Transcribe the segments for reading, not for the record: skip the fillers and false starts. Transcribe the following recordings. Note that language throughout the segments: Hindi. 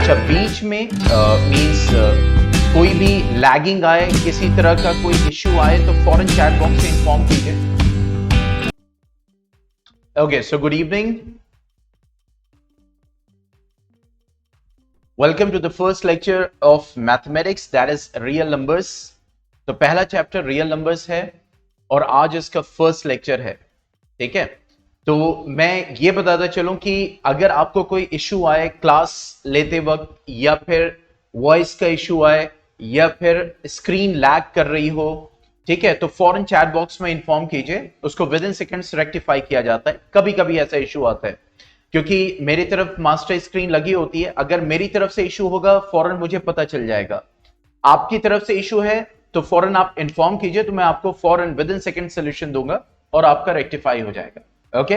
अच्छा, बीच में मींस कोई भी लैगिंग आए, किसी तरह का कोई इश्यू आए तो फौरन चैट बॉक्स से इंफॉर्म कीजिए। Okay, so good evening, welcome to the first lecture of mathematics, that is real numbers. तो पहला चैप्टर रियल नंबर्स है और आज इसका फर्स्ट लेक्चर है। ठीक है, तो मैं ये बताता चलूं कि अगर आपको कोई इश्यू आए क्लास लेते वक्त, या फिर वॉइस का इश्यू आए, या फिर स्क्रीन लैग कर रही हो, ठीक है, तो फौरन चैट बॉक्स में इंफॉर्म कीजिए, उसको विद इन सेकंड्स रेक्टिफाई किया जाता है। कभी कभी ऐसा इश्यू आता है क्योंकि मेरी तरफ मास्टर स्क्रीन लगी होती है, अगर मेरी तरफ से इश्यू होगा फौरन मुझे पता चल जाएगा। आपकी तरफ से इश्यू है तो फौरन आप इंफॉर्म कीजिए, तो मैं आपको फौरन विद इन सेकंड सोल्यूशन दूंगा और आपका रेक्टिफाई हो जाएगा। Okay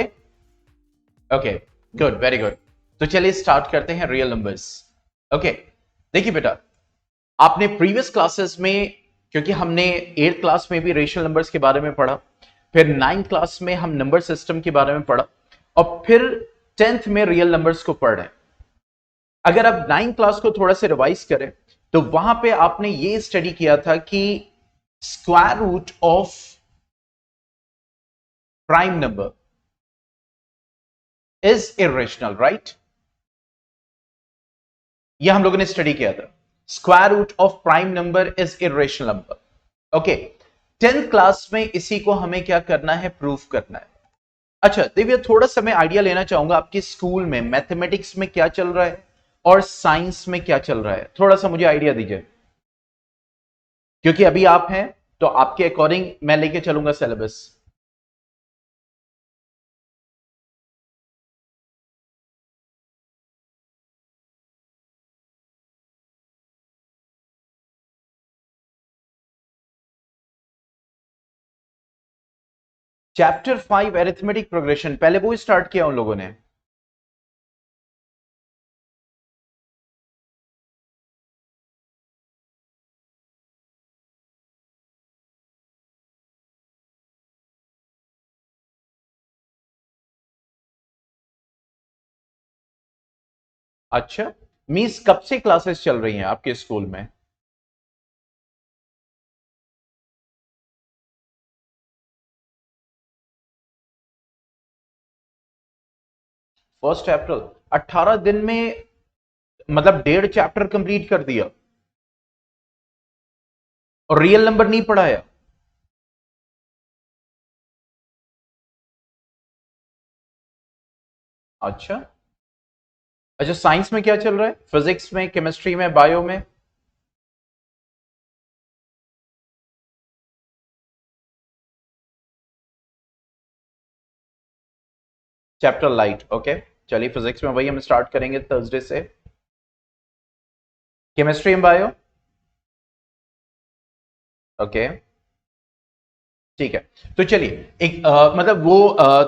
okay, good, very good. तो चलिए स्टार्ट करते हैं रियल नंबर्स। ओके, देखिए बेटा, आपने प्रीवियस क्लासेस में, क्योंकि हमने 8th क्लास में भी रेशनल नंबर्स के बारे में पढ़ा, फिर 9th क्लास में हम नंबर सिस्टम के बारे में पढ़ा, और फिर 10th में रियल नंबर्स को पढ़ रहे हैं। अगर आप 9th क्लास को थोड़ा सा रिवाइज करें तो वहां पे आपने ये स्टडी किया था कि square root of prime number is irrational, right? ये हम लोगों ने स्टडी किया था, square root of prime number is irrational number. Okay, 10th class में इसी को हमें क्या करना है, प्रूफ करना है। अच्छा दिव्या, थोड़ा सा मैं आइडिया लेना चाहूंगा, आपके स्कूल में मैथमेटिक्स में क्या चल रहा है और साइंस में क्या चल रहा है, थोड़ा सा मुझे आइडिया दीजिए, क्योंकि अभी आप हैं तो आपके अकॉर्डिंग मैं लेके चलूंगा सिलेबस। चैप्टर 5 अरिथमेटिक प्रोग्रेशन, पहले वो स्टार्ट किया उन लोगों ने। अच्छा, मींस कब से क्लासेस चल रही हैं आपके स्कूल में? फर्स्ट अप्रैल, 18 दिन में मतलब 1.5 चैप्टर कंप्लीट कर दिया और रियल नंबर नहीं पढ़ाया? अच्छा अच्छा, साइंस में क्या चल रहा है, फिजिक्स में, केमिस्ट्री में, बायो में? Chapter light, okay. चलिए फिजिक्स में वही हम स्टार्ट करेंगे थर्सडे से। केमिस्ट्री में बायो, ओके, ठीक है। तो चलिए एक मतलब वो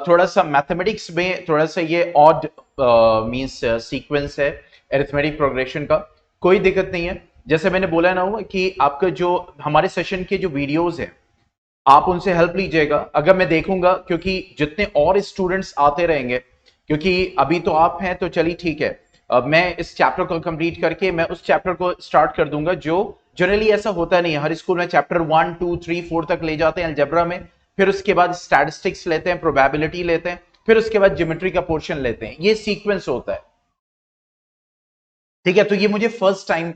थोड़ा सा मैथमेटिक्स में थोड़ा सा ये ऑड मींस सीक्वेंस है अरिथमेटिक प्रोग्रेशन का, कोई दिक्कत नहीं है। जैसे मैंने बोला ना हुआ कि आपका जो हमारे सेशन के जो वीडियोस हैं आप उनसे हेल्प लीजिएगा। अगर मैं देखूंगा, क्योंकि जितने और स्टूडेंट्स आते रहेंगे, क्योंकि अभी तो आप हैं तो चलिए ठीक है, मैं इस चैप्टर को कंप्लीट करके मैं उस चैप्टर को स्टार्ट कर दूंगा, जो जनरली ऐसा होता नहीं है, हर स्कूल में चैप्टर 1 2 3 4 तक ले जाते हैं अलजेब्रा में, फिर उसके बाद स्टैटिस्टिक्स लेते हैं, प्रोबेबिलिटी लेते हैं, फिर उसके बाद ज्योमेट्री का पोर्शन लेते हैं, ये सीक्वेंस होता है। ठीक है, तो ये मुझे फर्स्ट टाइम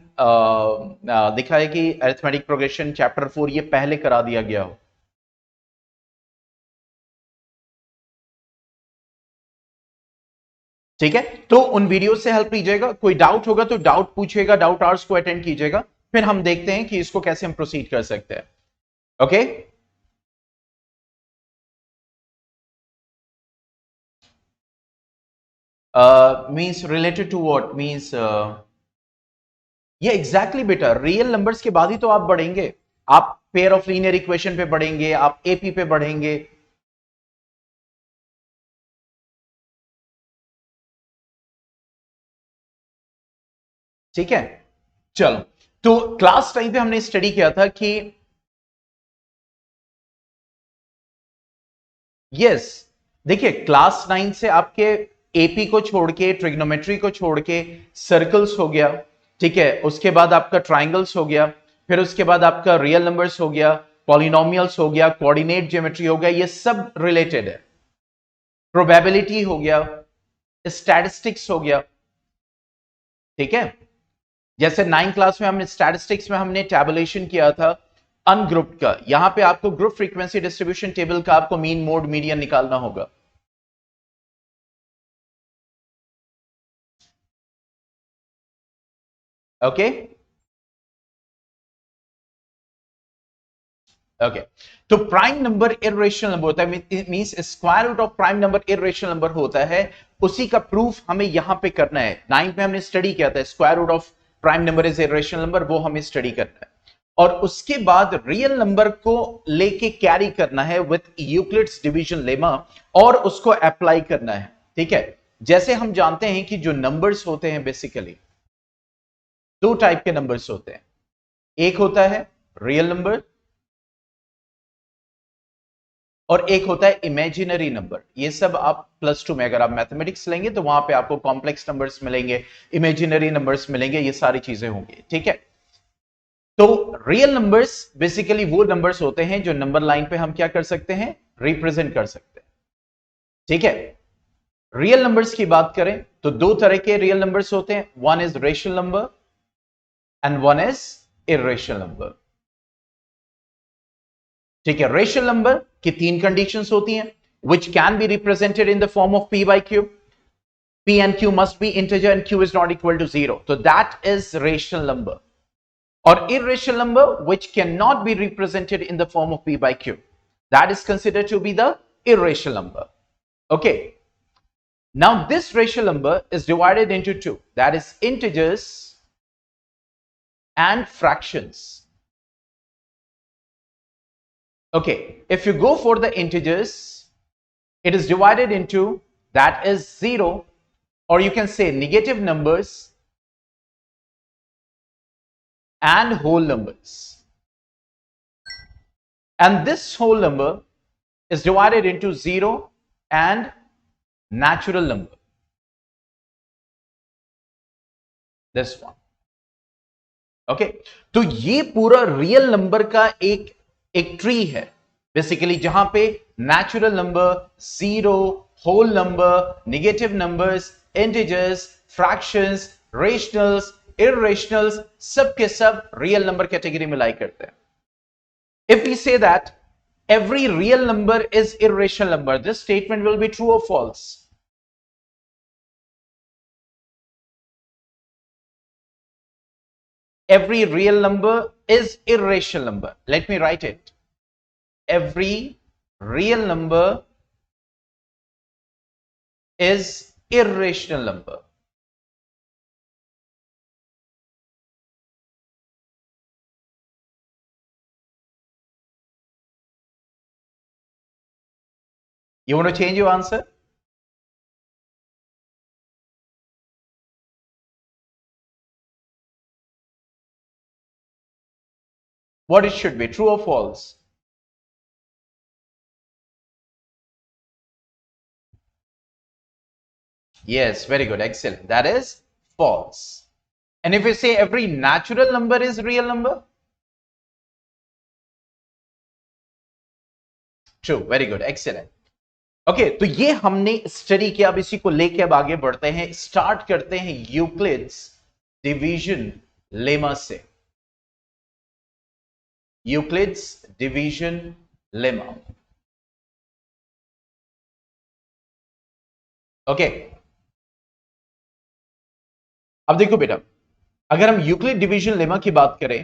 दिखा है कि अरिथमेटिक प्रोग्रेशन चैप्टर 4 ये पहले करा दिया गया हो। ठीक है, तो उन वीडियो से हेल्प लीजिएगा, कोई डाउट होगा तो डाउट पूछिएगा, डाउट आवर्स को अटेंड कीजिएगा, फिर हम देखते हैं कि इसको कैसे हम प्रोसीड कर सकते हैं। Okay, means related to what, means ये एग्जैक्टली बेटा, रियल नंबर्स के बाद ही तो आप बढ़ेंगे, आप पेयर ऑफ लीनियर इक्वेशन पे बढ़ेंगे, आप एपी पे बढ़ेंगे। ठीक है, चलो, तो क्लास टाइम पे हमने स्टडी किया था कि यस, देखिए क्लास 9 से आपके एपी को छोड़ के, ट्रिग्नोमेट्री को छोड़ के सर्कल्स हो गया, ठीक है, उसके बाद आपका ट्राइंगल्स हो गया, फिर उसके बाद आपका रियल नंबर्स हो गया, पॉलिनोमियल्स हो गया, कोऑर्डिनेट ज्योमेट्री हो गया, ये सब रिलेटेड है। प्रोबेबिलिटी हो गया, स्टैटिस्टिक्स हो गया, ठीक है। जैसे 9th क्लास में हमने स्टैटिस्टिक्स में हमने टैबुलेशन किया था अनग्रुप्ड का, यहां पे आपको ग्रुप फ्रीक्वेंसी डिस्ट्रीब्यूशन टेबल का आपको मीन मोड मीडियन निकालना होगा। ओके ओके, तो प्राइम नंबर इर्रेशनल नंबर होता है, means square root of prime number irrational number होता है, उसी का प्रूफ हमें यहां पे करना है। 9th में हमने स्टडी किया था square root of prime number is irrational number, वो हमें स्टडी करना है। और उसके बाद रियल नंबर को लेके कैरी करना है विथ यूक्लिड्स डिवीजन लेमा और उसको अप्लाई करना है, ठीक है। जैसे हम जानते हैं कि जो नंबर्स होते हैं बेसिकली दो टाइप के नंबर्स होते हैं, एक होता है रियल नंबर और एक होता है इमेजिनरी नंबर। ये सब आप +2 में अगर आप मैथमेटिक्स लेंगे तो वहां पे आपको कॉम्प्लेक्स नंबर्स मिलेंगे, इमेजिनरी नंबर्स मिलेंगे, ये सारी चीजें होंगी, ठीक है। तो रियल नंबर्स बेसिकली वो नंबर्स होते हैं जो नंबर लाइन पे हम क्या कर सकते हैं, रिप्रेजेंट कर सकते हैं, ठीक है। रियल नंबर्स की बात करें तो दो तरह के रियल नंबर्स होते हैं, one is rational number and one is irrational number, ठीक है। रेशनल नंबर की तीन कंडीशंस होती हैं, which can be represented in the form of p by q. p and q must be integer and q is not equal to 0. So that is rational number. Or irrational number which cannot be represented in the form of p by q. That is considered to be the irrational number. Okay. Now this rational number is divided into two. That is integers and fractions. Okay, if you go for the integers, it is divided into, that is 0, or you can say negative numbers and whole numbers. And this whole number is divided into 0 and natural number. This one. Okay, तो ये पूरा रियल नंबर का एक ट्री है बेसिकली, जहां पे natural number, zero, whole number, negative numbers, integers, fractions, rationals, irrationals, सब के सब रियल नंबर कैटेगरी में लाई करते हैं। If we say that every real number is irrational number, this statement will be true or false? Every real number is irrational number. Let me write it. Every real number is irrational number. You want to change your answer? What it should be, true or false? Yes, very good, excellent. That is false. And if you say every natural number is real number? True, very good, excellent. Okay, तो ये हमने स्टडी किया, अब इसी को लेके अब आगे बढ़ते हैं, स्टार्ट करते हैं यूक्लिड्स डिवीजन लेमा से। Euclid's division lemma. ओके, अब देखो बेटा, अगर हम यूक्लिड डिवीजन लेमा की बात करें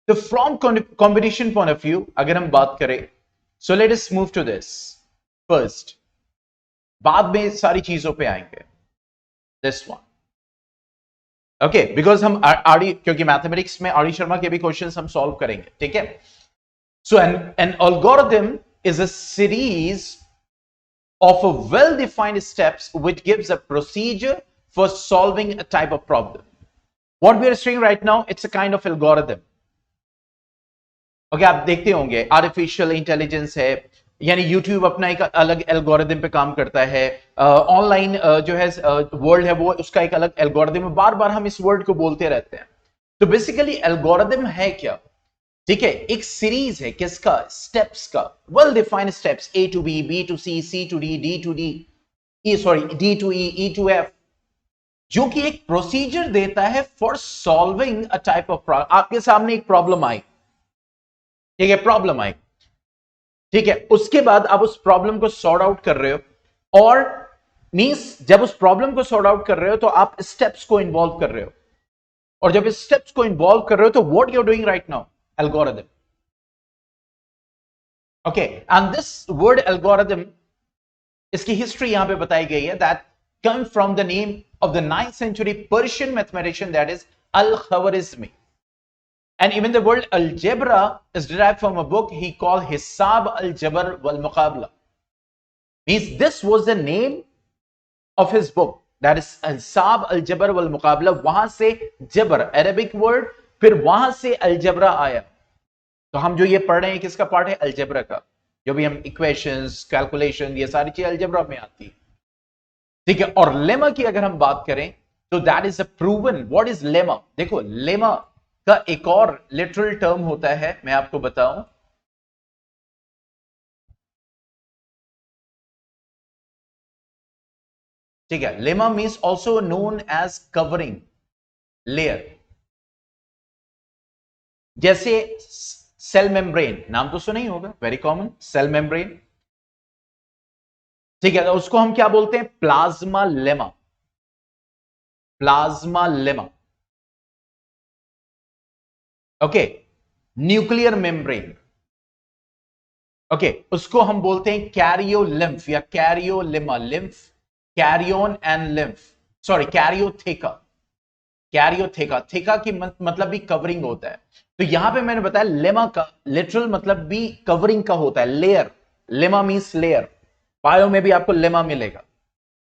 तो from combination point of view अगर हम बात करें, so let us move to this first, बाद में सारी चीजों पे आएंगे। दिस वन, ओके, बिकॉज हम आरडी, क्योंकि मैथमेटिक्स में आरडी शर्मा के भी क्वेश्चंस हम सॉल्व करेंगे, ठीक है। So an algorithm is a series of a well-defined steps which gives a procedure for solving a type of problem. What we are studying right now, it's a kind of algorithm. Okay, आप देखते होंगे आर्टिफिशियल इंटेलिजेंस है, यानी YouTube अपना एक अलग एल्गोरिदम पे काम करता है, ऑनलाइन जो है वर्ल्ड है वो उसका एक अलग एल्गोरिदम है, बार बार हम इस वर्ड को बोलते रहते हैं। तो बेसिकली एल्गोरिदम है क्या? ठीक है, एक सीरीज है किसका? स्टेप्स का, well defined steps, A to B, B to C, C to D, D to D, D to E to F, जो कि एक प्रोसीजर देता है for solving a type of problem. आपके सामने एक प्रॉब्लम आई, ठीक है, प्रॉब्लम आई, ठीक है, उसके बाद आप उस प्रॉब्लम को सॉर्ट आउट कर रहे हो, और मींस जब उस प्रॉब्लम को सॉर्ट आउट कर रहे हो तो आप स्टेप्स को इन्वॉल्व कर रहे हो, और जब इस स्टेप्स को इन्वॉल्व कर रहे हो तो what you are doing right now? Algorithm. Okay, and this word algorithm, इसकी हिस्ट्री यहां पे बताई गई है, that come from the name of the 9th century Persian mathematician, that is Al-Khwarizmi. And even the word algebra is derived from a book he called Hisab al-Jabr wal-Muqabla. Means this was the name of his book, that is Hisab al-Jabr wal-Muqabla. वहां से जबर अरेबिक वर्ड, फिर वहां से अलजबरा आया। तो हम जो ये पढ़ रहे हैं किसका पार्ट है? अलजबरा का। जो भी हम इक्वेशंस, कैलकुलेशन, ये सारी चीजें अलजबरा में आती है, ठीक है। और लेमा की अगर हम बात करें तो that is a proven. What is lemma? देखो, लेमा का एक और लिटरल टर्म होता है, मैं आपको बताऊं, ठीक है। Lemma means also known as covering layer. जैसे सेल मेम्ब्रेन, नाम तो सुना ही होगा, वेरी कॉमन, सेल मेम्ब्रेन, ठीक है। तो उसको हम क्या बोलते हैं? Plasma lemma, plasma lemma, okay. Nuclear membrane, okay, उसको हम बोलते हैं कैरियोलिम्फ या karyolemma, lymph, karyon and lymph, sorry karyotheca, karyotheca, theca की मतलब भी कवरिंग होता है। तो यहां पे मैंने बताया लेमा का लिटरल मतलब भी कवरिंग का होता है, layer. Lemma means layer, bio में भी आपको लेमा मिलेगा,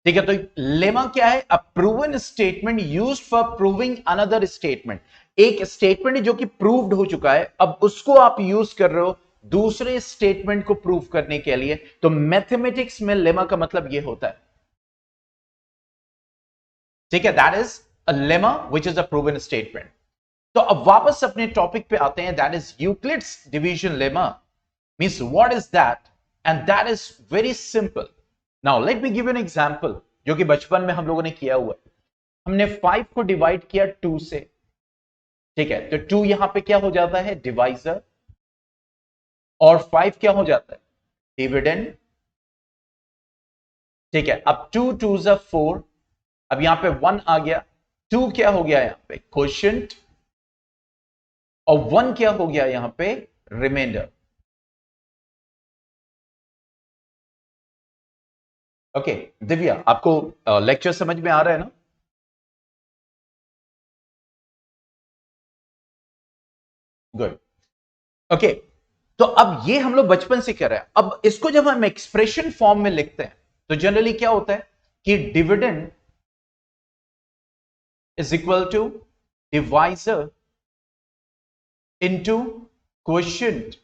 ठीक है। तो लेमा क्या है? अ proven statement used for proving another statement. एक स्टेटमेंट जो कि प्रूव्ड हो चुका है, अब उसको आप यूज कर रहे हो दूसरे स्टेटमेंट को प्रूव करने के लिए। तो मैथमेटिक्स में लेमा का मतलब यह होता है, ठीक है। That is a lemma which is a proven statement. तो अब वापस अपने टॉपिक पे आते हैं, that is Euclid's division lemma. Means what is that? And that is very simple. Now let me give an example, जो कि बचपन में हम लोगों ने किया हुआ है। हमने 5 को डिवाइड किया 2 से, ठीक है। तो 2 यहां पे क्या हो जाता है? डिवाइजर, और 5 क्या हो जाता है? डिविडेंड, ठीक है। अब 2 2 जा 4, अब यहां पे 1 आ गया, 2 क्या हो गया यहां पे? क्वोशिएंट, और 1 क्या हो गया यहां पे? Reminder, okay. दिव्या, आपको लेक्चर समझ में आ रहा है ना? Good, okay. तो अब ये हम लोग बचपन से कर रहे हैं। अब इसको जब हम एक्सप्रेशन फॉर्म में लिखते हैं तो जनरली क्या होता है कि dividend is equal to divisor into quotient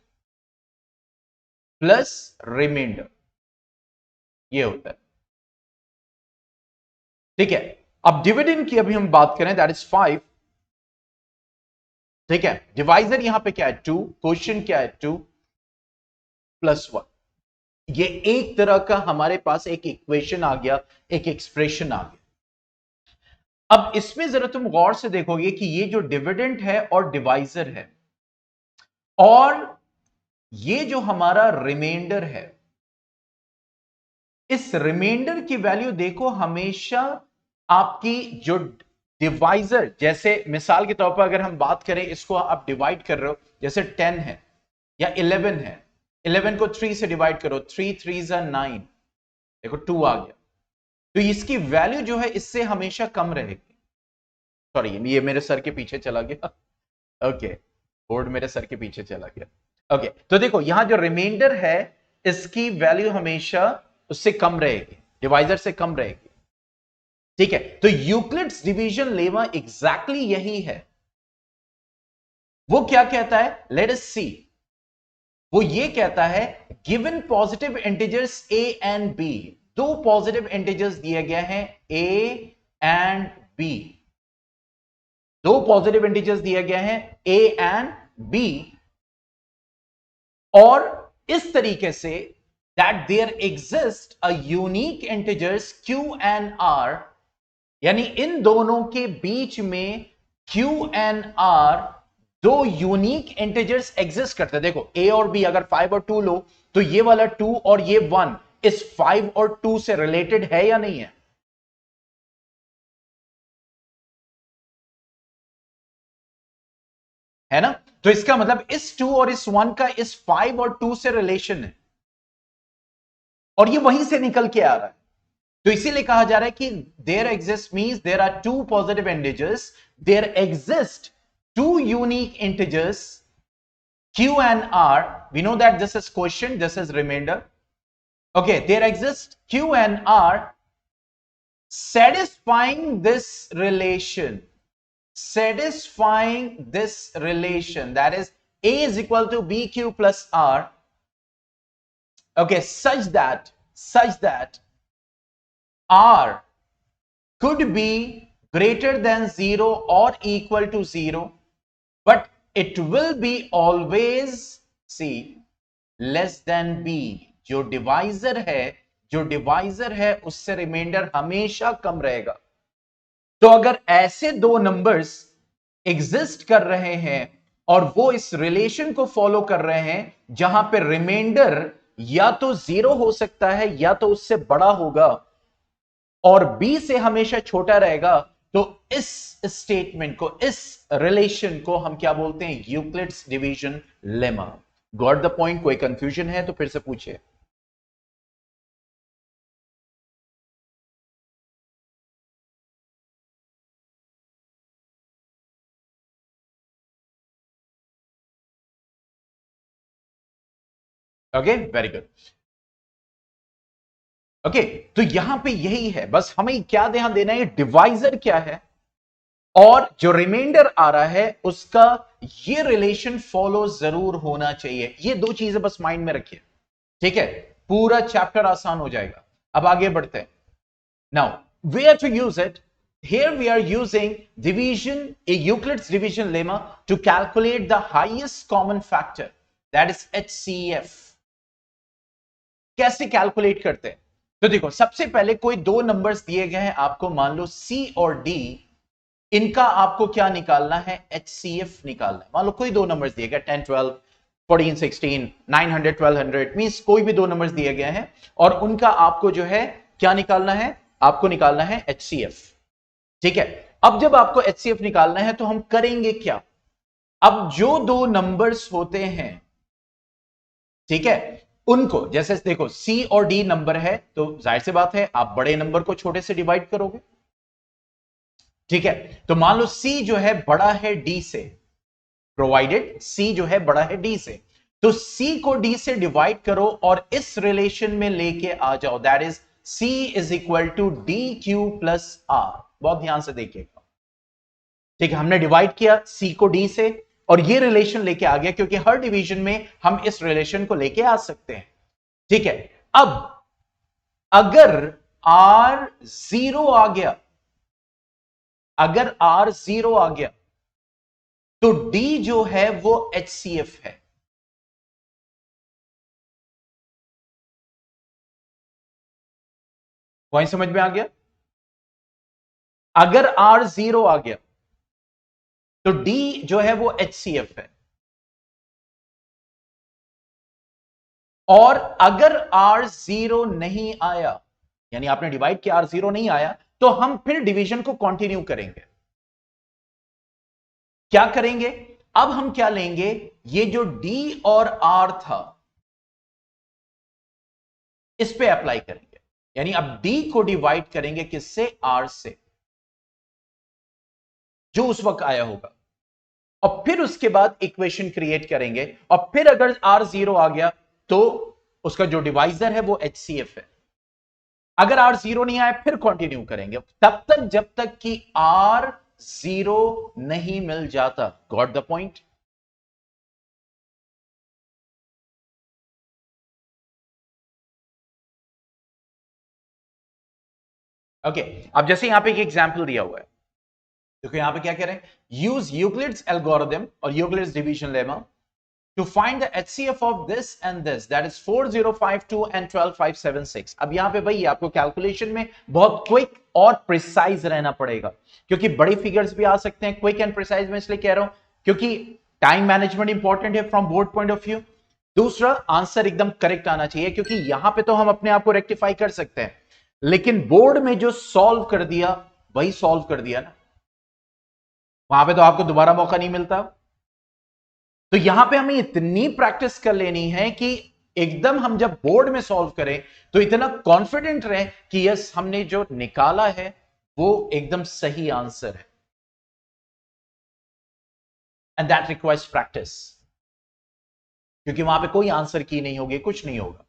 plus remainder, ये होता है, ठीक है। अब डिविडेंड की अभी हम बात करें, दैट इज 5, ठीक है। डिवाइजर यहां पे क्या है? 2, क्वोशिएंट क्या है? 2 प्लस 1। ये एक तरह का हमारे पास एक इक्वेशन आ गया, एक एक्सप्रेशन आ गया। अब इसमें जरा तुम गौर से देखोगे कि ये जो डिविडेंड है और डिवाइजर है, और ये जो हमारा रिमाइंडर है, इस रिमाइंडर की वैल्यू देखो हमेशा आपकी जो डिवाइजर, जैसे मिसाल के तौर पर अगर हम बात करें, इसको आप डिवाइड कर रहे हो, जैसे 10 है या 11 है, 11 को 3 से डिवाइड करो, 3 3 9, देखो 2 आ गया। तो इसकी वैल्यू जो है इससे हमेशा कम रहेगी। सॉरी, ये मेरे सर के पीछे चला गया, ओके, बोर्ड मेरे सर के पीछे चला गया, ओके। तो देखो यहां जो रिमाइंडर है, इसकी वैल्यू हमेशा उससे कम रहेगी, डिवाइजर से कम रहेगी, ठीक है। तो यूक्लिड्स डिवीजन लेमा एग्जैक्टली यही है। वो क्या कहता है? लेट अस सी, वो ये कहता है given positive integers a and b, दो पॉजिटिव इंटीजर्स दिए गए हैं ए एंड बी, दो पॉजिटिव इंटीजर्स दिए गए हैं ए एंड बी, और इस तरीके से that there exist a unique integers q and r, यानी इन दोनों के बीच में क्यू एंड आर दो यूनिक इंटीजर्स एग्जिस्ट करते हैं। देखो ए और बी अगर 5 और 2 लो तो ये वाला 2 और ये 1 इस 5 और 2 से रिलेटेड है या नहीं है? है ना? तो इसका मतलब इस 2 और इस 1 का इस 5 और 2 से रिलेशन है, और ये वहीं से निकल के आ रहा है। तो इसीलिए कहा जा रहा है कि there exist means there are two positive integers, there exist two unique integers q and r. We know that this is quotient, this is remainder. Okay, there exists q and r satisfying this relation, satisfying this relation, that is a is equal to bq plus r. Okay, such that r could be greater than 0 or equal to 0, but it will be always c less than b. जो डिवाइजर है उससे रिमाइंडर हमेशा कम रहेगा। तो अगर ऐसे दो नंबर्स एग्जिस्ट कर रहे हैं और वो इस रिलेशन को फॉलो कर रहे हैं जहां पे रिमाइंडर या तो 0 हो सकता है या तो उससे बड़ा होगा और b से हमेशा छोटा रहेगा, तो इस स्टेटमेंट को, इस रिलेशन को हम क्या बोलते हैं? Euclid's division lemma. Got the point? कोई कंफ्यूजन है तो फिर से पूछिए। Okay, very good. ओके, तो यहां पे यही है, बस हमें क्या ध्यान देना है, डिवाइजर क्या है और जो रिमाइंडर आ रहा है उसका ये रिलेशन फॉलो जरूर होना चाहिए। ये दो चीजें बस माइंड में रखिए, ठीक है? पूरा चैप्टर आसान हो जाएगा। अब आगे बढ़ते हैं। Now where to use it? Here we are using division, a Euclid's division lemma to calculate the highest common factor, that is HCF. कैसे कैलकुलेट करते हैं? तो देखो, सबसे पहले कोई दो नंबर्स दिए गए हैं आपको, मान लो C और D, इनका आपको क्या निकालना है? HCF निकालना है। मान लो कोई दो नंबर्स दिए गए, 10 12 14 16 900 1200, मींस कोई भी दो नंबर्स दिए गए हैं और उनका आपको जो है क्या निकालना है? आपको निकालना है HCF, ठीक है? अब जब आपको HCF निकालना है तो हम करेंगे क्या? अब जो दो नंबर्स होते हैं, ठीक है, उनको जैसे देखो C और D नंबर है तो जाहिर सी बात है आप बड़े नंबर को छोटे से डिवाइड करोगे, ठीक है? तो मान लो C जो है बड़ा है D से, प्रोवाइडेड C जो है बड़ा है D से, तो C को D से डिवाइड करो और इस रिलेशन में लेके आ जाओ, that is C is equal to DQ plus R। बहुत ध्यान से देखिएगा, ठीक है? हमने डिवाइड किया C को D से और ये रिलेशन लेके आ गया, क्योंकि हर डिवीजन में हम इस रिलेशन को लेके आ सकते हैं, ठीक है? अब अगर R 0 आ गया, अगर R 0 आ गया तो D जो है वो HCF है। पॉइंट समझ में आ गया? अगर R 0 आ गया तो D जो है वो HCF है, और अगर R 0 नहीं आया, यानी आपने डिवाइड किया R 0 नहीं आया, तो हम फिर डिवीजन को कंटिन्यू करेंगे। क्या करेंगे? अब हम क्या लेंगे? ये जो D और R था इस पे अप्लाई करेंगे, यानी अब D को डिवाइड करेंगे किससे? R से, जो उस वक्त आया होगा, और फिर उसके बाद इक्वेशन क्रिएट करेंगे, और फिर अगर R 0 आ गया तो उसका जो डिवाइजर है वो HCF है। अगर R 0 नहीं आया फिर कंटिन्यू करेंगे तब तक जब तक कि R 0 नहीं मिल जाता। Got the point? ओके, अब जैसे यहां पे एक एग्जाम्पल दिया हुआ है, देखो यहां पे क्या कह रहे हैं, यूज यूक्लिड्स एल्गोरिथम और Euclid's division lemma to find the HCF of this and this, that is 4052 and 12576। अब यहां पे भाई आपको कैलकुलेशन में बहुत क्विक और प्रिसाइज रहना पड़ेगा, क्योंकि बड़ी फिगर्स भी आ सकते हैं। क्विक एंड प्रिसाइज में इसलिए कह रहा हूं क्योंकि टाइम मैनेजमेंट इंपॉर्टेंट है from board point of view. दूसरा, आंसर एकदम करेक्ट आना चाहिए, क्योंकि यहां पे तो हम अपने आप को रेक्टिफाई कर सकते हैं, लेकिन बोर्ड में जो सॉल्व कर दिया वही सॉल्व कर दिया ना, वहां पे तो आपको दोबारा मौका नहीं मिलता। तो यहां पे हमें इतनी प्रैक्टिस कर लेनी है कि एकदम हम जब बोर्ड में सॉल्व करें तो इतना कॉन्फिडेंट रहे कि यस, हमने जो निकाला है वो एकदम सही आंसर है। एंड दैट रिक्वायर्स प्रैक्टिस, क्योंकि वहां पे कोई आंसर की नहीं होगी, कुछ नहीं होगा।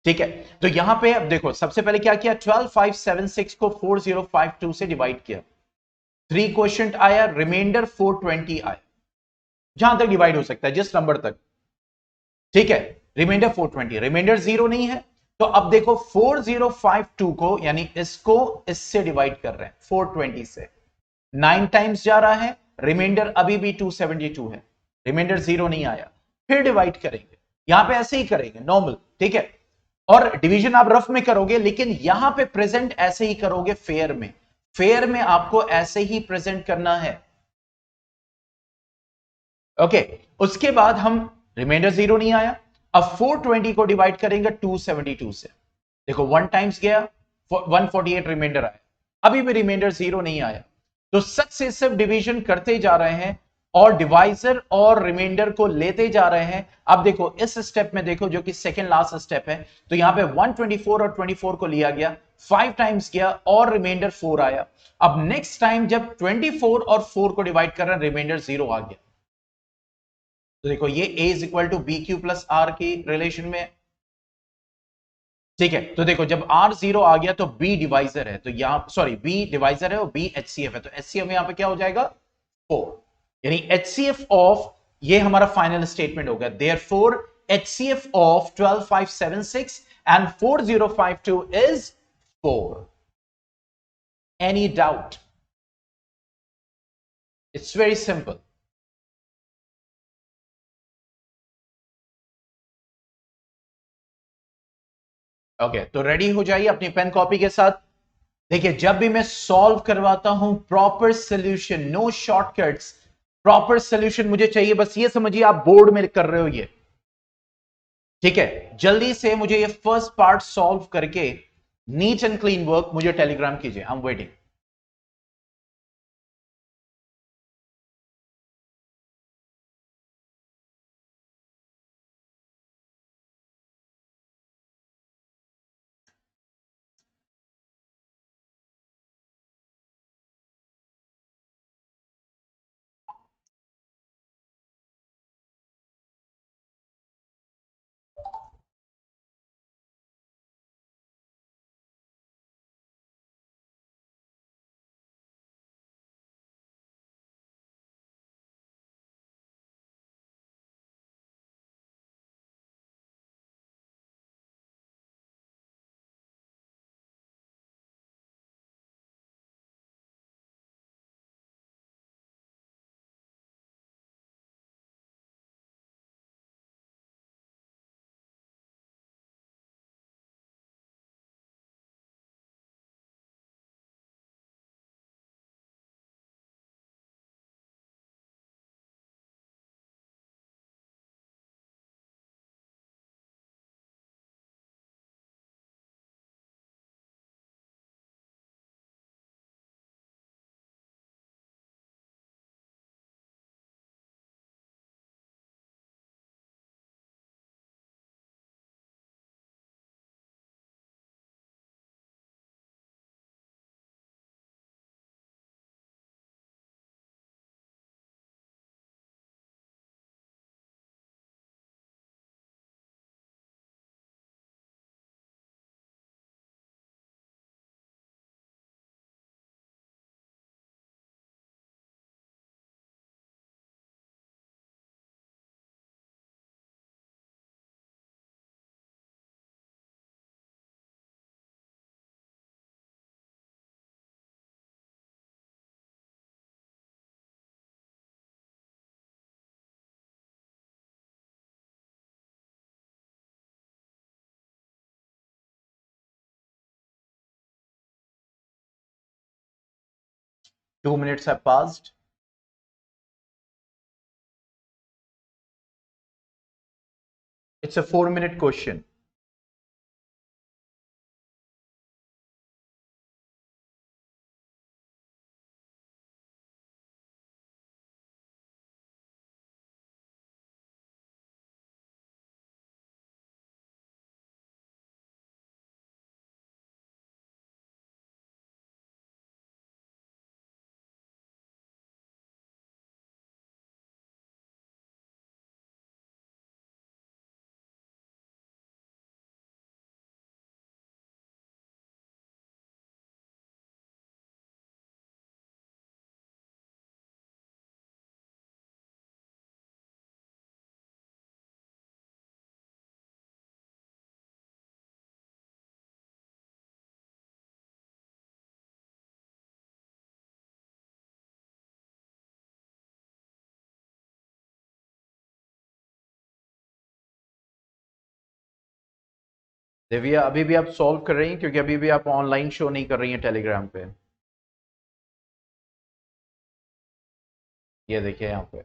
ठीक है, तो यहां पे अब देखो, सबसे पहले क्या किया, 12576 को 4052 से डिवाइड किया, 3 क्वेश्चन आया, रिमाइंडर 420 आया, जहां तक डिवाइड हो सकता है जिस नंबर तक। ठीक है, रिमाइंडर 420, रिमाइंडर 0 नहीं है, तो अब देखो 4052 को, यानी इसको इससे डिवाइड कर रहे हैं 420 से, 9 टाइम्स जा रहा है, रिमाइंडर अभी भी 272 है, रिमाइंडर 0 नहीं आया, फिर डिवाइड करेंगे, यहां पे ऐसे ही करेंगे नॉर्मल। ठीक है, और डिवीजन आप रफ में करोगे, लेकिन यहां पे प्रेजेंट ऐसे ही करोगे फेयर में, फेयर में आपको ऐसे ही प्रेजेंट करना है। ओके, उसके बाद हम, रिमाइंडर 0 नहीं आया, अब 420 को डिवाइड करेंगे 272 से, देखो 1 टाइम्स गया, 148 रिमाइंडर आया, अभी भी रिमाइंडर 0 नहीं आया, तो सक्सेसिव डिवीजन करते जा रहे हैं और डिवाइजर और रिमाइंडर को लेते जा रहे हैं। अब देखो इस स्टेप में, देखो जो कि सेकंड लास्ट स्टेप है, तो यहां पे 124 और 24 को लिया गया, 5 टाइम्स गया और रिमाइंडर 4 आया। अब नेक्स्ट टाइम जब 24 और 4 को डिवाइड कर रहे हैं, रिमाइंडर 0 आ गया, तो देखो ये a is equal to b q plus r की रिलेशन में है। ठीक है, तो देखो जब r 0 आ गया तो b डिवाइजर है, तो यहां, सॉरी, b डिवाइजर है और b HCF है, तो HCF यहां पे क्या हो जाएगा, 4, यानी HCF ऑफ, ये हमारा फाइनल स्टेटमेंट हो गया, therefore HCF of 12576 and 4052 is 4। Any doubt? It's very simple. Okay, तो रेडी हो जाइए अपनी पेन कॉपी के साथ। देखिए, जब भी मैं सॉल्व करवाता हूं, proper solution, no shortcuts, proper solution मुझे चाहिए। बस ये समझिए आप बोर्ड में कर रहे हो ये। ठीक है, जल्दी से मुझे ये फर्स्ट पार्ट सॉल्व करके नीट एंड क्लीन वर्क मुझे टेलीग्राम कीजिए, I am waiting. 2 minutes have passed. It's a 4-minute question. Divya अभी भी आप सॉल्व कर रही हैं क्योंकि अभी भी आप ऑनलाइन शो नहीं कर रही हैं टेलीग्राम पे। ये देखिए यहाँ पे।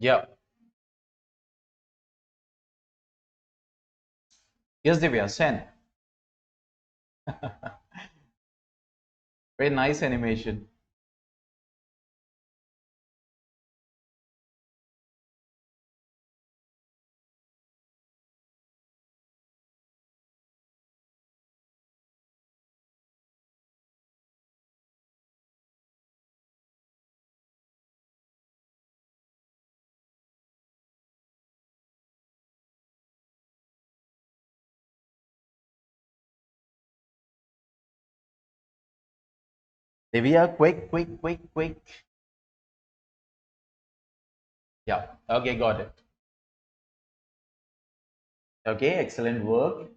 Yeah yes Divya Sen. Very nice animation. Divya quick quick quick quick. Yeah okay got it. Okay, excellent work.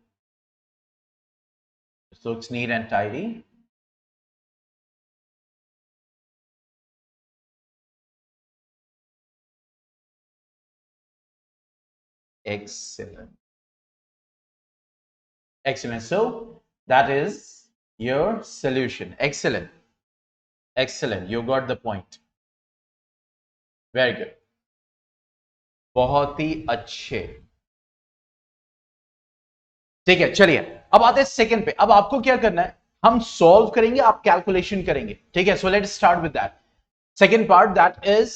So it's neat and tidy. Excellent. Excellent. So that is your solution. Excellent. Excellent. You got the point. Very good. बहुत ही अच्छे। ठीक है, चलिए अब आते हैं सेकंड पे। अब आपको क्या करना है, हम सॉल्व करेंगे, आप कैलकुलेशन करेंगे। ठीक है, so let's start with that. Second part that is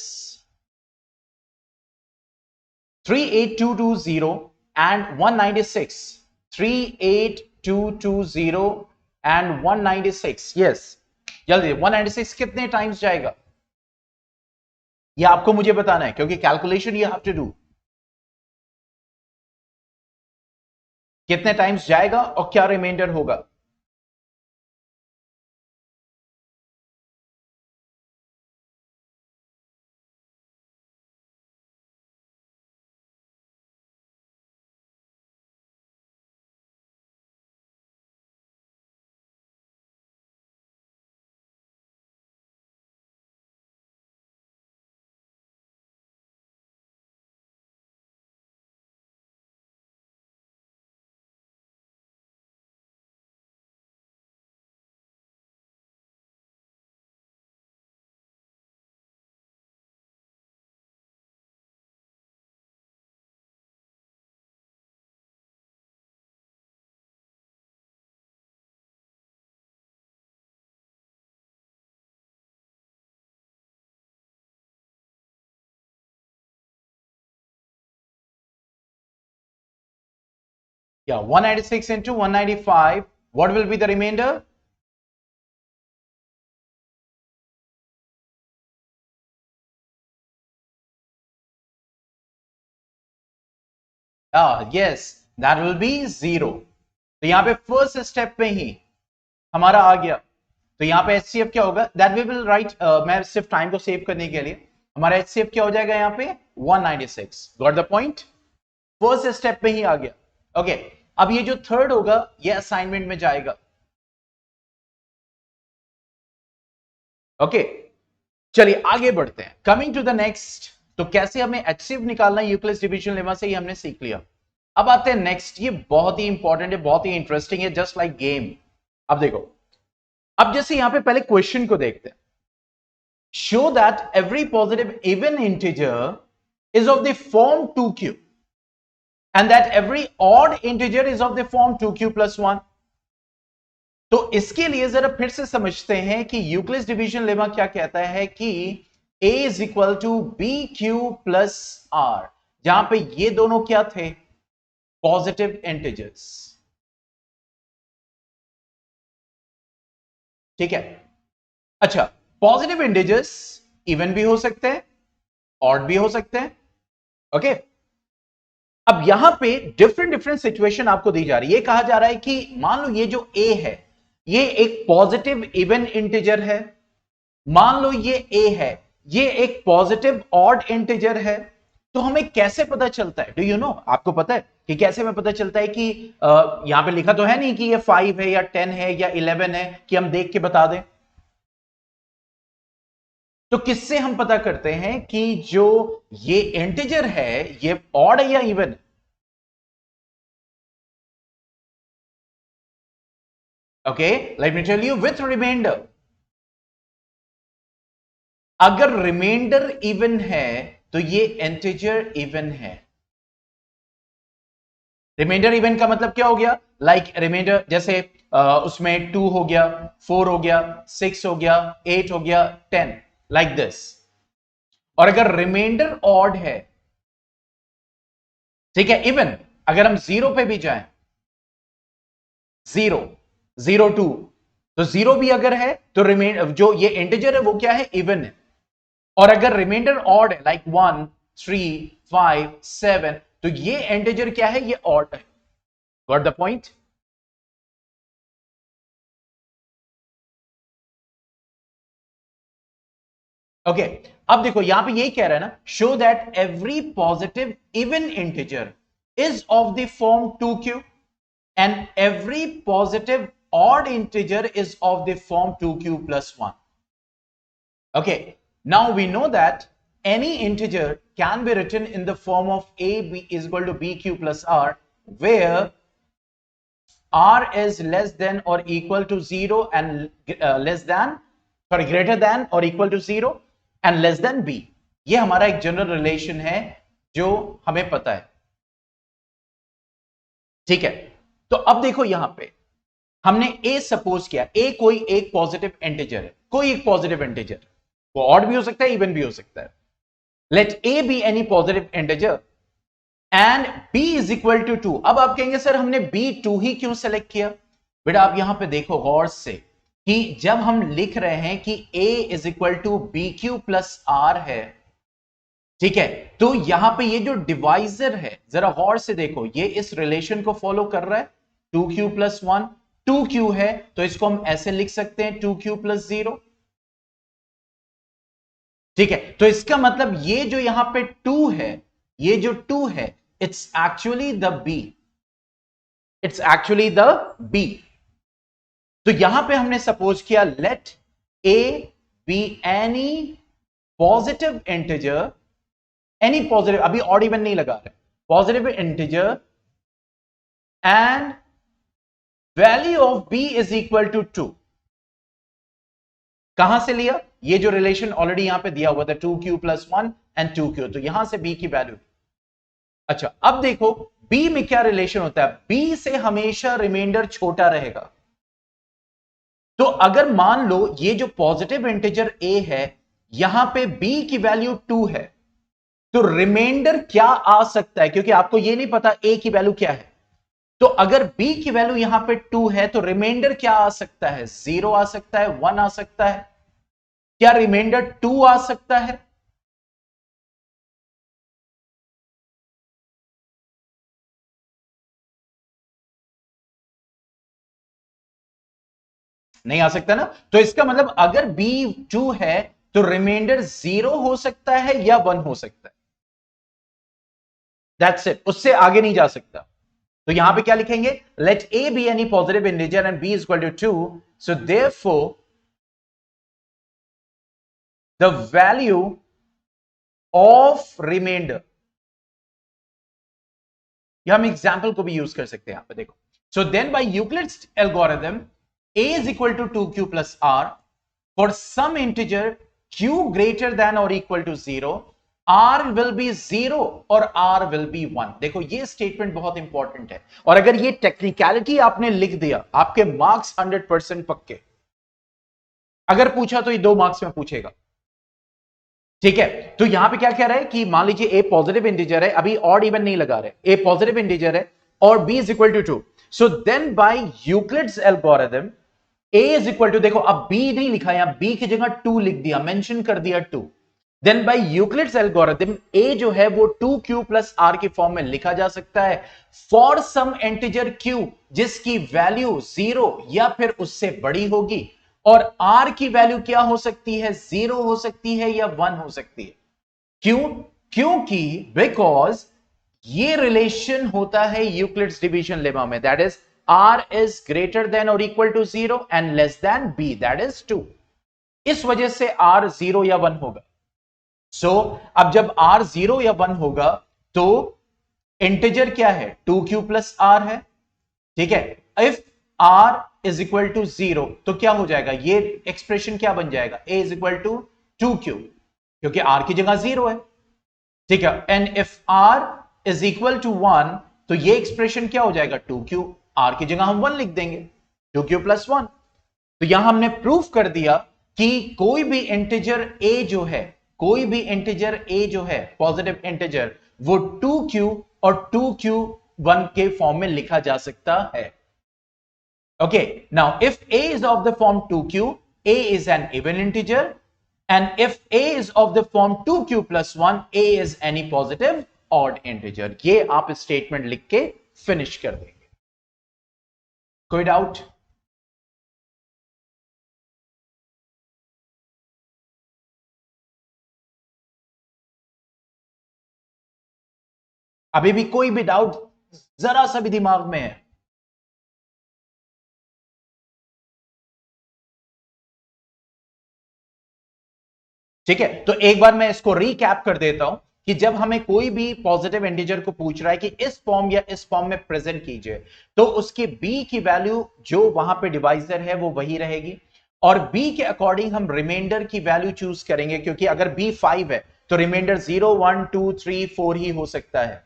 38220 and 196. 38220 and 196. Yes, जल्दी 196 कितने टाइम्स जाएगा ये आपको मुझे बताना है, क्योंकि calculation you have to do. कितने टाइम्स जाएगा और क्या रिमाइंडर होगा। Yeah, 196 into 195, what will be the remainder? Yes, that will be 0. तो यहां पे फर्स्ट स्टेप पे ही हमारा आ गया। तो यहाँ पे HCF क्या होगा, दैट वी विल राइट, मैं सिर्फ टाइम को सेव करने के लिए, हमारा HCF क्या हो जाएगा यहाँ पे 196। Got the point? First step पे ही आ गया। ओके, अब ये जो थर्ड होगा ये असाइनमेंट में जाएगा। ओके, चलिए आगे बढ़ते हैं। कमिंग टू द नेक्स्ट, तो कैसे हमें एचसीएफ निकालना है यूक्लिड्स डिवीजन लेमा से, ये हमने सीख लिया। अब आते हैं नेक्स्ट, ये बहुत ही इंपॉर्टेंट है, बहुत ही इंटरेस्टिंग है, जस्ट लाइक गेम। अब देखो, अब जैसे यहां पे पहले क्वेश्चन को देखते हैं। Show that every positive even integer is of the form 2q and that every odd integer is of the form 2q plus 1। तो इसके लिए जरा फिर से समझते हैं कि यूक्लिड्स डिवीजन लेमा क्या कहता है कि a is equal to b q plus r, जहां पे ये दोनों क्या थे? Positive integers. ठीक है, अच्छा, पॉजिटिव इंटीजर्स इवन भी हो सकते हैं, ऑड भी हो सकते हैं। ओके, अब यहां पे डिफरेंट डिफरेंट सिचुएशन आपको दी जा रही है। ये कहा जा रहा है कि मान लो ये जो a है ये एक पॉजिटिव इवन इंटीजर है, मान लो ये a है ये एक पॉजिटिव ऑड इंटीजर है। तो हमें कैसे पता चलता है? डू यू नो, आपको पता है कि कैसे हमें पता चलता है कि यहां पे लिखा तो है नहीं कि ये 5 है या 10 है या 11 है कि हम देख के बता दें। तो किससे हम पता करते हैं कि जो ये इंटीजर है ये ऑड है या even? Okay, let me tell you, with remainder. अगर रिमाइंडर इवन है तो ये इंटीजर इवन है। रिमाइंडर इवन का मतलब क्या हो गया? लाइक रिमाइंडर जैसे उसमें 2 हो गया, 4 हो गया, 6 हो गया, 8 हो गया, 10, लाइक दिस। और अगर रिमाइंडर ऑड है, ठीक है, इवन, अगर हम 0 पे भी जाएं, 0, 0 2, तो 0 भी अगर है तो रिमाइंडर जो ये इंटीजर है वो क्या है? इवन है। और अगर रिमाइंडर ऑड है लाइक 1 3 5 7, तो ये इंटीजर क्या है? ये ऑड है। Got the point? ओके, अब देखो यहां पे यही कह रहा है ना, show that every positive even integer is of the form 2q and every positive odd integer is of the form 2q plus 1. Okay, now we know that any integer can be written in the form of a b is equal to bq plus r, where r is less than or equal to 0 and less than, sorry, greater than or equal to 0 and less than b. ये हमारा एक जनरल रिलेशन है जो हमें पता है। ठीक है, तो अब देखो यहां पे हमने a सपोज किया, a कोई एक पॉजिटिव इंटीजर है, कोई एक पॉजिटिव इंटीजर, वो ऑड भी हो सकता है, इवन भी हो सकता है। Let a be any positive integer and b is equal to 2। अब आप कहेंगे सर हमने b 2 ही क्यों सेलेक्ट किया? बेटा आप यहां पे देखो गौर से कि जब हम लिख रहे हैं कि a is equal to b q plus r है, ठीक है, तो यहां पे ये जो डिवाइजर है जरा गौर से देखो, ये इस रिलेशन को फॉलो कर रहा है, 2q प्लस 1, 2q है तो इसको हम ऐसे लिख सकते हैं 2q प्लस 0। ठीक है, तो इसका मतलब ये जो यहां पे 2 है, ये जो 2 है, it's actually the b, it's actually the b। तो यहां पे हमने सपोज किया let a be any positive integer, any positive, अभी ऑड इवन नहीं लगा रहे, positive integer and value of b is equal to 2। कहां से लिया? ये जो रिलेशन ऑलरेडी यहां पे दिया हुआ था 2q प्लस 1 एंड 2q, तो यहां से b की वैल्यू। अच्छा, अब देखो b में क्या रिलेशन होता है? b से हमेशा रिमाइंडर छोटा रहेगा। तो अगर मान लो ये जो पॉजिटिव इंटीजर a है, यहां पे b की वैल्यू 2 है, तो रिमाइंडर क्या आ सकता है? क्योंकि आपको ये नहीं पता a की वैल्यू क्या है, तो अगर b की वैल्यू यहां पे 2 है तो रिमाइंडर क्या आ सकता है? 0 आ सकता है, 1 आ सकता है। क्या रिमाइंडर 2 आ सकता है? नहीं आ सकता ना। तो इसका मतलब अगर b 2 है तो रिमाइंडर 0 हो सकता है या 1 हो सकता है। दैट्स इट, उससे आगे नहीं जा सकता। तो यहां पे क्या लिखेंगे, let a be any positive integer and b is equal to 2, so therefore the value of remainder, या हम एग्जाम्पल को भी यूज कर सकते हैं यहां पे, देखो। So then by Euclid's algorithm a is equal to 2q plus r for some integer q greater than or equal to 0, r will be 0 और r will be 1। देखो ये स्टेटमेंट बहुत इंपॉर्टेंट है, और अगर ये टेक्निकलिटी आपने लिख दिया, आपके मार्क्स 100% पक्के। अगर पूछा तो ये 2 मार्क्स में पूछेगा, ठीक है। तो यहां पे क्या कह रहा है कि मान लीजिए ए पॉजिटिव इंटीजर है, अभी ऑड इवन नहीं लगा रहे, ए पॉजिटिव इंटीजर है और b is equal to 2, so then by Euclid's algorithm a is equal to, देखो अब बी नहीं लिखा, यहां बी की जगह 2 लिख दिया, मेंशन कर दिया 2। देन बाय यूक्लिड्स एल्गोरिथम ए जो है वो 2q प्लस आर के फॉर्म में लिखा जा सकता है फॉर सम इंटीजर q जिसकी वैल्यू 0 या फिर उससे बड़ी होगी, और r की वैल्यू क्या हो सकती है, 0 हो सकती है या 1 हो सकती है। क्यों? क्योंकि बिकॉज ये रिलेशन होता है यूक्लिड्स डिवीजन लेमा में, that is r is greater than or equal to 0 and less than b, that is 2। इस वजह से r 0 या 1 होगा। सो अब जब r 0 या 1 होगा तो इंटीजर क्या है, 2q प्लस r है, ठीक है। If r is equal to 0 तो क्या हो जाएगा, ये एक्सप्रेशन क्या बन जाएगा, a is equal to 2q, क्योंकि r की जगह 0 है, ठीक है। And if r is equal to 1 तो ये एक्सप्रेशन क्या हो जाएगा, 2q, r की जगह हम 1 लिख देंगे, 2q प्लस 1। तो यहां हमने प्रूफ कर दिया कि कोई भी इंटीजर a जो है, कोई भी इंटीजर a जो है पॉजिटिव इंटीजर, वो 2q और 2q1 के फॉर्म में लिखा जा सकता है। Okay, now if a is of the form 2q, a is an even integer, and if a is of the form 2q plus 1, a is any positive odd integer। ये आप स्टेटमेंट लिख के फिनिश कर देंगे। कोई डाउट? अभी भी कोई भी डाउट जरा सा भी दिमाग में है? ठीक है, तो एक बार मैं इसको रीकैप कर देता हूं कि जब हमें कोई भी पॉजिटिव इंटीजर को पूछ रहा है कि इस फॉर्म या इस फॉर्म में प्रेजेंट कीजिए, तो उसकी b की वैल्यू जो वहां पे डिवाइजर है वो वही रहेगी, और b के अकॉर्डिंग हम रिमाइंडर की वैल्यू चूज करेंगे, क्योंकि अगर b 5 है तो रिमाइंडर 0 1 2 3 4 ही हो सकता है,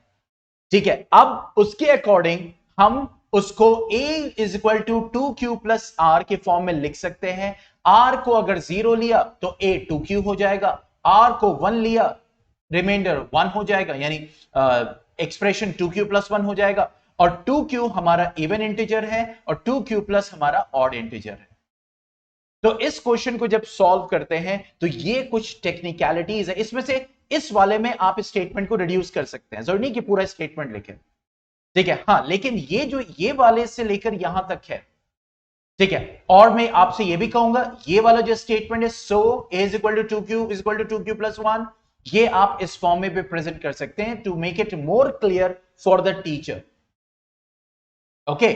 ठीक है। अब उसके अकॉर्डिंग हम उसको a is equal to 2q plus r के फॉर्म में लिख सकते हैं। r को अगर 0 लिया तो a 2q हो जाएगा, r को 1 लिया रिमाइंडर 1 हो जाएगा, यानी एक्सप्रेशन 2q प्लस 1 हो जाएगा, और 2q हमारा इवन इंटीजर है और 2q प्लस हमारा ऑड इंटीजर है। तो इस क्वेश्चन को जब सॉल्व करते हैं तो ये कुछ टेक्निकलिटीज है, इसमें से इस वाले में आप स्टेटमेंट को रिड्यूस कर सकते हैं, जरूरी नहीं कि पूरा स्टेटमेंट लिखें, ठीक है। हाँ, लेकिन ये जो ये वाले से लेकर यहां तक है, ठीक है। और मैं आपसे ये भी कहूंगा, ये वाला जो स्टेटमेंट है, so a is equal to 2q is equal to 2q plus 1, ये आप इस फॉर्म में भी प्रेजेंट कर सकते हैं to make it more clear for the teacher. Okay,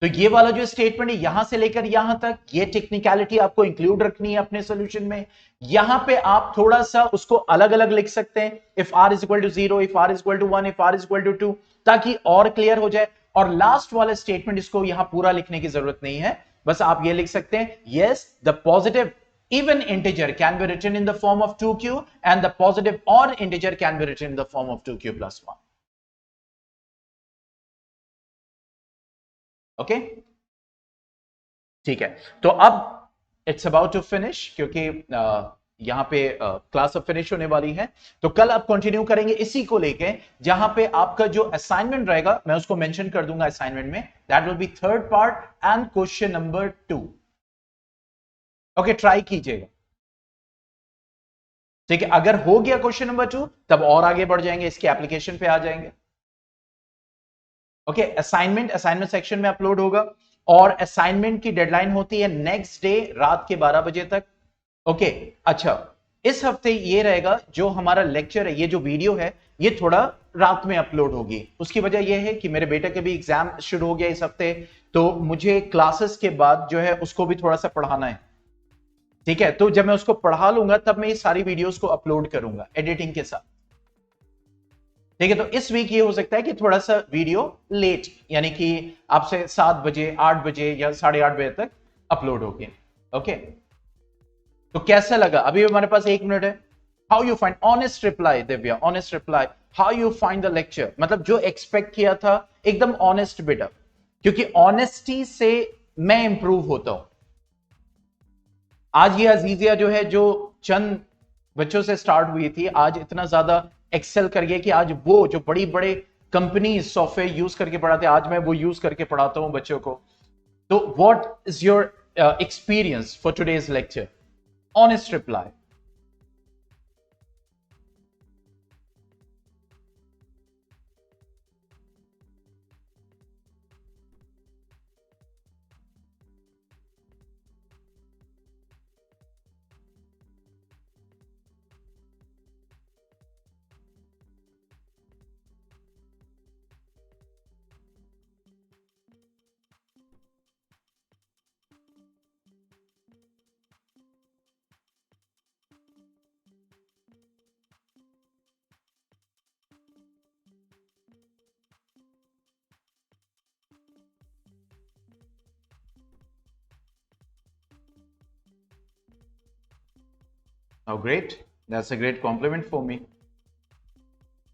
तो ये वाला जो स्टेटमेंट है यहां से लेकर यहां तक, ये टेक्निकलिटी आपको इंक्लूड रखनी है अपने सॉल्यूशन में। यहां पे आप थोड़ा सा उसको अलग अलग लिख सकते हैं, if r is equal to 0, if r is equal to 1, if r is equal to 2, ताकि और क्लियर हो जाए। और लास्ट वाला स्टेटमेंट इसको यहां पूरा लिखने की जरूरत नहीं है, बस आप ये लिख सकते हैं, yes the positive even integer can be written in the form of 2q and the positive odd integer can be written in the form of 2q plus 1। Okay, ठीक है। तो अब इट्स अबाउट टू फिनिश, क्योंकि यहां पे क्लास अब फिनिश होने वाली है, तो कल आप कंटिन्यू करेंगे इसी को लेके, जहां पे आपका जो असाइनमेंट रहेगा मैं उसको मेंशन कर दूंगा असाइनमेंट में, that will be third part and question number 2। Okay, try कीजिएगा, ठीक है। अगर हो गया क्वेश्चन नंबर 2 तब और आगे बढ़ जाएंगे, इसके एप्लीकेशन पे आ जाएंगे। ओके, असाइनमेंट सेक्शन में अपलोड होगा, और असाइनमेंट की डेडलाइन होती है नेक्स्ट डे रात के 12 बजे तक। ओके, अच्छा, इस हफ्ते ये रहेगा, जो हमारा लेक्चर है, ये जो वीडियो है, ये थोड़ा रात में अपलोड होगी। उसकी वजह ये है कि मेरे बेटे के भी एग्जाम शुरू हो गया इस हफ्ते, तो मुझे क्लासेस के बाद जो है उसको भी थोड़ा सा पढ़ाना है। ठीक है, तो जब मैं उसको पढ़ा लूंगा तब मैं ये सारी वीडियोस को अपलोड करूंगा एडिटिंग के साथ। ठीक है, तो इस वीक ये हो सकता है कि थोड़ा सा वीडियो लेट, यानी कि आपसे 7 बजे 8 बजे या 8:30 बजे तक अपलोड होगी। ओके, तो कैसा लगा? अभी हमारे पास 1 मिनट है। How you find, honest reply Divya, honest reply, how you find the lecture, मतलब जो एक्सपेक्ट किया था एकदम ऑनेस्ट बेटा, क्योंकि ऑनेस्टी से मैं इंप्रूव होता हूं। आज ये अजीजिया जो है, जो चंद बच्चों से स्टार्ट हुई थी, आज इतना ज्यादा एक्सेल कर गया कि आज वो जो बड़ी बड़े कंपनी सॉफ्टवेयर यूज करके पढ़ाते, आज मैं वो यूज करके पढ़ाता हूं बच्चों को। तो what is your experience for today's lecture? Honest reply. Oh, great. That's a great compliment for me.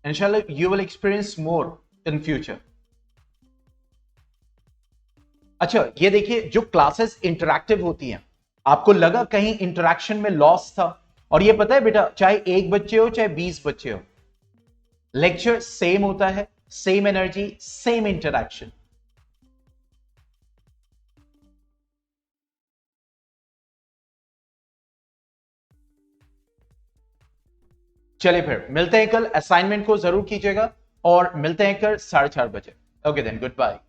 Inshallah, you will experience more in future. अच्छा, ये देखिए, जो क्लासेस इंटरैक्टिव होती हैं, आपको लगा कहीं इंटरैक्शन में लॉस था? और ये पता है बेटा, चाहे 1 बच्चे हो चाहे 20 बच्चे हो, लेक्चर सेम होता है, सेम एनर्जी, सेम इंटरैक्शन। चलिए फिर मिलते हैं कल, असाइनमेंट को जरूर कीजिएगा, और मिलते हैं कल 4:30 बजे। Okay then, good bye.